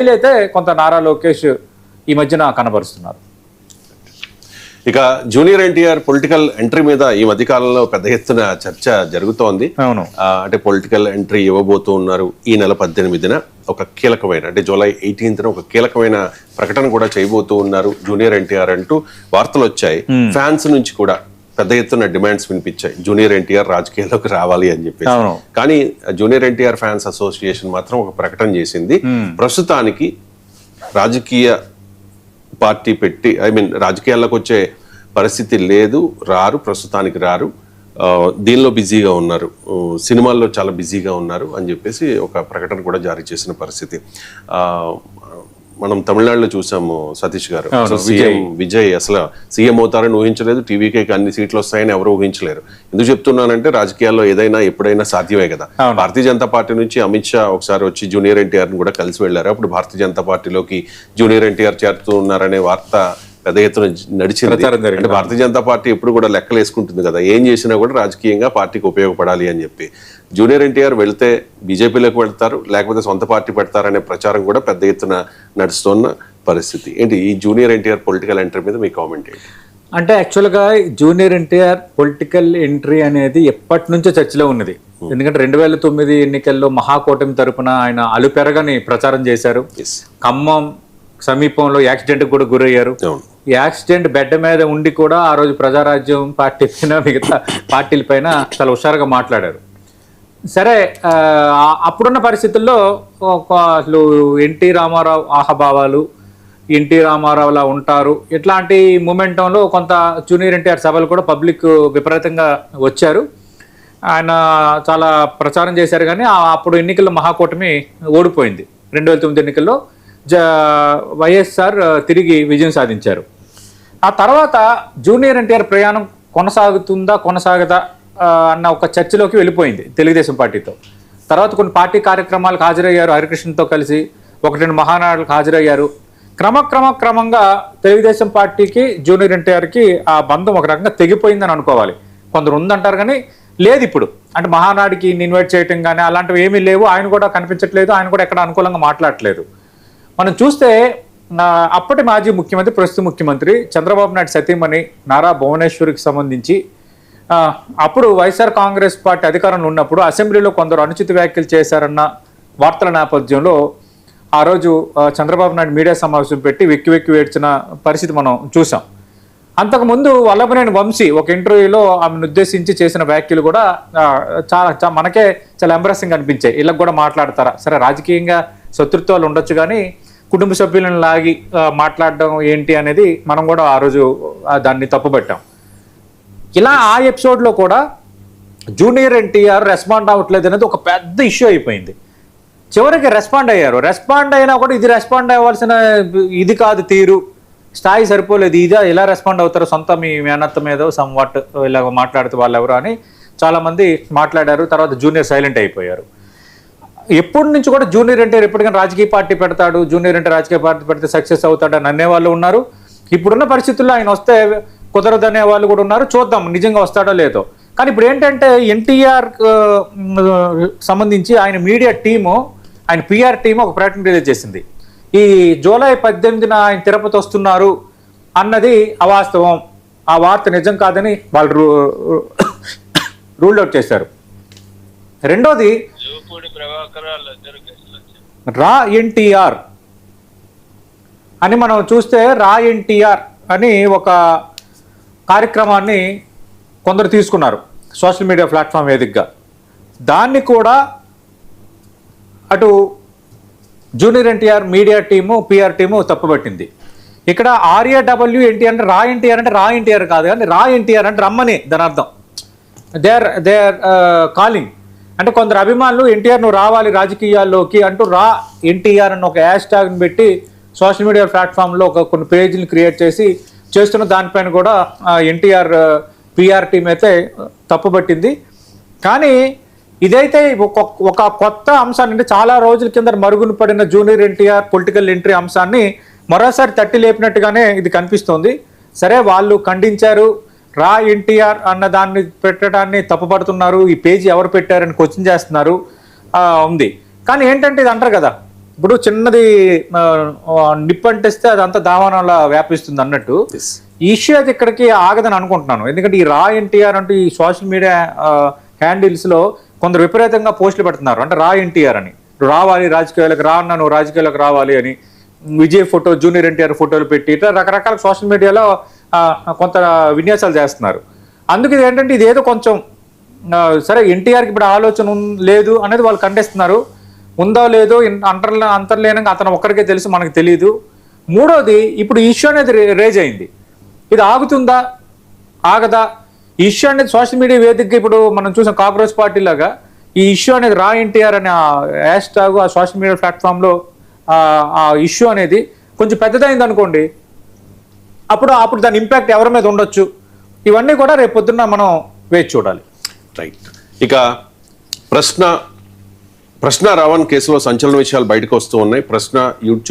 అయితే కొంత నారా లోకేష్ ఈ మధ్యన కనబరుస్తున్నారు. ఇక జూనియర్ ఎన్టీఆర్ పొలిటికల్ ఎంట్రీ మీద ఈ మధ్య కాలంలో పెద్ద ఎత్తున చర్చ జరుగుతోంది. అవును, అంటే పొలిటికల్ ఎంట్రీ ఇవ్వబోతూ ఉన్నారు. ఈ నెల 18న ఒక కీలకమైన, అంటే జూలై 18న ఒక కీలకమైన ప్రకటన కూడా చేయబోతూ ఉన్నారు జూనియర్ ఎన్టీఆర్ అంటూ వార్తలు వచ్చాయి. ఫ్యాన్స్ నుంచి కూడా పెద్ద ఎత్తున డిమాండ్స్ వినిపించాయి, జూనియర్ ఎన్టీఆర్ రాజకీయాల్లోకి రావాలి అని చెప్పేసి. కానీ జూనియర్ ఎన్టీఆర్ ఫ్యాన్స్ అసోసియేషన్ మాత్రం ఒక ప్రకటన చేసింది. ప్రస్తుతానికి రాజకీయ పార్టీ పెట్టి, రాజకీయాల్లోకి వచ్చే పరిస్థితి లేదు, ప్రస్తుతానికి రారు, దీనిలో బిజీగా ఉన్నారు, సినిమాల్లో చాలా బిజీగా ఉన్నారు అని చెప్పేసి ఒక ప్రకటన కూడా జారీ చేసిన పరిస్థితి. మనం తమిళనాడులో చూసాము సతీష్ గారు, విజయ్ అసలు సీఎం అవుతారని ఊహించలేదు, టీవీకి అన్ని సీట్లు వస్తాయని ఎవరు ఊహించలేరు. ఎందుకు చెప్తున్నానంటే రాజకీయాల్లో ఏదైనా ఎప్పుడైనా సాధ్యమే కదా. భారతీయ జనతా పార్టీ నుంచి అమిత్ షా ఒకసారి వచ్చి జూనియర్ ఎన్టీఆర్ ని కూడా కలిసి వెళ్లారు. అప్పుడు భారతీయ జనతా పార్టీలోకి జూనియర్ ఎన్టీఆర్ చేరుతూ ఉన్నారనే వార్త పెద్ద ఎత్తున నడిచింది. అంటే భారతీయ జనతా పార్టీ ఎప్పుడు కూడా లెక్కలు వేసుకుంటుంది కదా, ఏం చేసినా కూడా రాజకీయంగా పార్టీకి ఉపయోగపడాలి అని చెప్పి. జూనియర్ ఎన్టీఆర్ వెళ్తే బీజేపీలోకి వెళ్తారు, లేకపోతే సొంత పార్టీ పెడతారనే ప్రచారం కూడా పెద్ద ఎత్తున నడుస్తున్న పరిస్థితి. ఏంటి ఈ జూనియర్ ఎన్టీఆర్ పొలిటికల్ ఎంట్రీ మీద మీ కామెంట్ ఏంటి? అంటే యాక్చువల్గా జూనియర్ ఎన్టీఆర్ పొలిటికల్ ఎంట్రీ అనేది ఎప్పటి నుంచో చర్చలో ఉన్నది. ఎందుకంటే 2009 ఎన్నికల్లో మహాకూటమి తరపున ఆయన అలుపెరగని ప్రచారం చేశారు. ఖమ్మం సమీపంలో యాక్సిడెంట్ కూడా గురయ్యారు. ఈ యాక్సిడెంట్ బెడ్ మీద ఉండి కూడా ఆ రోజు ప్రజారాజ్యం పార్టీ పైన మిగతా పార్టీల పైన చాలా హుషారుగా మాట్లాడారు. సరే, అప్పుడున్న పరిస్థితుల్లో అసలు ఎన్టీ రామారావు ఆహభావాలు, ఎన్టీ రామారావులా ఉంటారు, ఇట్లాంటి మూమెంటంలో కొంత జూనియర్ ఎన్టీఆర్ సభలు కూడా పబ్లిక్ విపరీతంగా వచ్చారు. ఆయన చాలా ప్రచారం చేశారు. కానీ అప్పుడు ఎన్నికల్లో మహాకూటమి ఓడిపోయింది. 2009 ఎన్నికల్లో వైఎస్ఆర్ తిరిగి విజయం సాధించారు. ఆ తర్వాత జూనియర్ ఎన్టీఆర్ ప్రయాణం కొనసాగదా అన్న ఒక చర్చలోకి వెళ్ళిపోయింది తెలుగుదేశం పార్టీతో. తర్వాత కొన్ని పార్టీ కార్యక్రమాలకు హాజరయ్యారు, హరికృష్ణతో కలిసి 1-2 మహానాడులకు హాజరయ్యారు. క్రమంగా తెలుగుదేశం పార్టీకి జూనియర్ ఎన్టీఆర్కి ఆ బంధం ఒక రకంగా తెగిపోయిందని అనుకోవాలి. కొందరు ఉందంటారు కానీ లేదు ఇప్పుడు. అంటే మహానాడికి ఇన్వైట్ చేయటం కానీ అలాంటివి ఏమీ లేవు. ఆయన కూడా కనిపించట్లేదు, ఆయన కూడా ఎక్కడ అనుకూలంగా మాట్లాడట్లేదు. మనం చూస్తే అప్పటి మాజీ ముఖ్యమంత్రి, ప్రస్తుత ముఖ్యమంత్రి చంద్రబాబు నాయుడు సతీమణి నారా భువనేశ్వరికి సంబంధించి అప్పుడు వైఎస్ఆర్ కాంగ్రెస్ పార్టీ అధికారంలో ఉన్నప్పుడు అసెంబ్లీలో కొందరు అనుచిత వ్యాఖ్యలు చేశారన్న వార్తల నేపథ్యంలో ఆ రోజు చంద్రబాబు నాయుడు మీడియా సమావేశం పెట్టి వెక్కి ఏడ్చిన పరిస్థితి మనం చూసాం. అంతకుముందు వల్లభనేని వంశీ ఒక ఇంటర్వ్యూలో ఆమెను ఉద్దేశించి చేసిన వ్యాఖ్యలు కూడా మనకే చాలా ఎంబ్రెసింగ్ అనిపించాయి. ఇలా కూడా మాట్లాడతారా? సరే, రాజకీయంగా శత్రుత్వాలు ఉండొచ్చు కానీ కుటుంబ సభ్యులను లాగి మాట్లాడడం ఏంటి అనేది మనం కూడా ఆ రోజు దాన్ని తప్పుపట్టాం. ఇలా ఆ ఎపిసోడ్లో కూడా జూనియర్ ఎన్టీఆర్ రెస్పాండ్ అవ్వట్లేదు అనేది ఒక పెద్ద ఇష్యూ అయిపోయింది. చివరికి రెస్పాండ్ అయ్యారు. రెస్పాండ్ అయినా కూడా ఇది రెస్పాండ్ అవ్వాల్సిన ఇది కాదు, తీరు స్థాయి సరిపోలేదు. ఇలా రెస్పాండ్ అవుతారు సొంత మీ మేనత్త మీద సమ్వాట్ ఇలా మాట్లాడుతూ వాళ్ళు ఎవరు అని చాలామంది మాట్లాడారు. తర్వాత జూనియర్ సైలెంట్ అయిపోయారు. ఎప్పటి నుంచి కూడా జూనియర్ ఎన్టీఆర్ ఎప్పటికైనా రాజకీయ పార్టీ పెడతాడు, జూనియర్ ఎన్టీఆర్ రాజకీయ పార్టీ పెడితే సక్సెస్ అవుతాడు అని అనేవాళ్ళు ఉన్నారు. ఇప్పుడున్న పరిస్థితుల్లో ఆయన వస్తే కుదరదనే వాళ్ళు కూడా ఉన్నారు. చూద్దాం నిజంగా వస్తాడో లేదో. కానీ ఇప్పుడు ఏంటంటే ఎన్టీఆర్ సంబంధించి ఆయన మీడియా టీము, ఆయన పిఆర్ టీము ఒక ప్రకటన రిలీజ్ చేసింది. ఈ జూలై 18న ఆయన తిరుపతి వస్తున్నారు అన్నది అవాస్తవం, ఆ వార్త నిజం కాదని వాళ్ళు రూల్ అవుట్ చేశారు. రెండోది రా ఎన్టీఆర్ అని మనం చూస్తే రా ఎన్టీఆర్ అని ఒక కార్యక్రమాన్ని కొందరు తీసుకున్నారు సోషల్ మీడియా ప్లాట్ఫామ్ వేదికగా. దాన్ని కూడా అటు junior NTR media team, PR team తప్పుపట్టింది. ఇక్కడ RAW ఎన్టీఆర్ అంటే రా ఎన్టీఆర్ కాదు, కానీ రా ఎన్టీఆర్ అంటే రమ్మని దాని అర్థం. They are calling. అంటే కొందరు అభిమానులు ఎన్టీఆర్ నువ్వు రావాలి రాజకీయాల్లోకి అంటూ రా ఎన్టీఆర్ అని ఒక హ్యాష్ ట్యాగ్ని పెట్టి సోషల్ మీడియా ప్లాట్ఫామ్లో కొన్ని పేజీలు క్రియేట్ చేసి చేస్తున్న దానిపైన కూడా ఎన్టీఆర్ పిఆర్ టీం అయితే తప్పుపట్టింది. కానీ ఇదైతే ఒక కొత్త అంశాన్ని, అంటే చాలా రోజుల కింద మరుగున పడిన జూనియర్ ఎన్టీఆర్ పొలిటికల్ ఎంట్రీ అంశాన్ని మరోసారి తట్టి లేపినట్టుగానే ఇది కనిపిస్తోంది. సరే, వాళ్ళు ఖండించారు, రా ఎన్టీఆర్ అన్న దాన్ని పెట్టడాన్ని తప్పుపడుతున్నారు, ఈ పేజీ ఎవరు పెట్టారని క్వశ్చన్ చేస్తున్నారు ఉంది. కానీ ఏంటంటే ఇది అంటారు కదా, ఇప్పుడు చిన్నది నిప్పు అంటేస్తే అదంతా దావానంలా వ్యాపిస్తుంది అన్నట్టు ఈ ఇష్యూ అయితే ఇక్కడికి ఆగదని అనుకుంటున్నాను. ఎందుకంటే ఈ రా ఎన్టీఆర్ అంటూ ఈ సోషల్ మీడియా హ్యాండిల్స్ లో కొందరు విపరీతంగా పోస్టులు పెడుతున్నారు. అంటే రా ఎన్టీఆర్ అని, రావాలి రాజకీయాలకు, రా అన్నా నువ్వు రాజకీయాలకు రావాలి అని, విజయ్ ఫోటో, జూనియర్ ఎన్టీఆర్ ఫోటోలు పెట్టి ఇట్లా రకరకాల సోషల్ మీడియాలో కొంత విన్యాసాలు చేస్తున్నారు. అందుకు ఇది ఏంటంటే ఇది ఏదో కొంచెం సరే ఎన్టీఆర్కి ఇప్పుడు ఆలోచన లేదు అనేది వాళ్ళు ఖండిస్తున్నారు. ఉందో లేదో అంతర్లీనంగా అతను ఒక్కరికే తెలుసు, మనకు తెలియదు. మూడోది, ఇప్పుడు ఈ ఇష్యూ అనేది రేజ్ అయింది. ఇది ఆగుతుందా ఆగదా? ఈ ఇష్యూ అనేది సోషల్ మీడియా వేదికగా ఇప్పుడు మనం చూసాం కాక్రోచ్ పార్టీ లాగా ఈ ఇష్యూ అనేది రా ఎన్టీఆర్ అనే హ్యాష్ ట్యాగ్ ఆ సోషల్ మీడియా ప్లాట్ఫామ్లో ఆ ఇష్యూ అనేది కొంచెం పెద్దదైంది అనుకోండి, అప్పుడు దాని ఇంపాక్ట్ ఎవరి మీద ఉండొచ్చు, ఇవన్నీ కూడా రేపు పొద్దున్న మనం వేచి చూడాలి. రైట్. ఇక ప్రశ్న రావణ్ కేసులో సంచలన విషయాలు బయటకు వస్తూ ఉన్నాయి. ప్రశ్న యూట్యూబ్